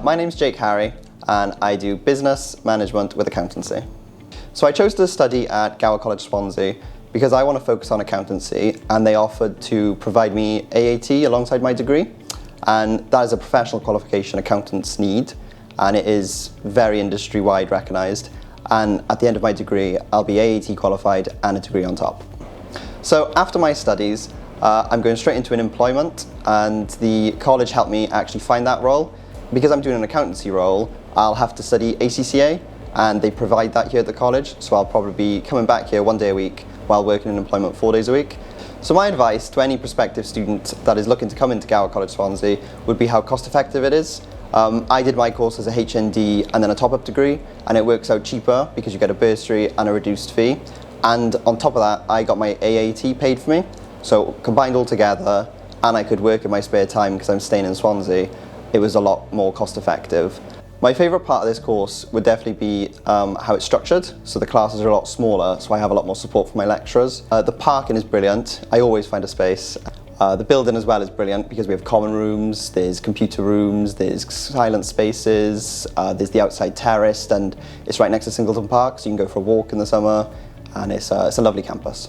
My name's Jake Harry and I do business management with accountancy. So I chose to study at Gower College Swansea because I want to focus on accountancy, and they offered to provide me AAT alongside my degree, and that is a professional qualification accountants need, and it is very industry-wide recognised, and at the end of my degree I'll be AAT qualified and a degree on top. So after my studies I'm going straight into an employment, and the college helped me actually find that role. Because I'm doing an accountancy role, I'll have to study ACCA, and they provide that here at the college, so I'll probably be coming back here 1 day a week while working in employment 4 days a week. So my advice to any prospective student that is looking to come into Gower College Swansea would be how cost effective it is. I did my course as a HND and then a top-up degree, and it works out cheaper because you get a bursary and a reduced fee. And on top of that, I got my AAT paid for me. So combined all together, and I could work in my spare time because I'm staying in Swansea, it was a lot more cost effective. My favourite part of this course would definitely be how it's structured. So the classes are a lot smaller, so I have a lot more support from my lecturers. The parking is brilliant. I always find a space. The building as well is brilliant because we have common rooms, there's computer rooms, there's silent spaces, there's the outside terrace, and it's right next to Singleton Park, so you can go for a walk in the summer, and it's a lovely campus.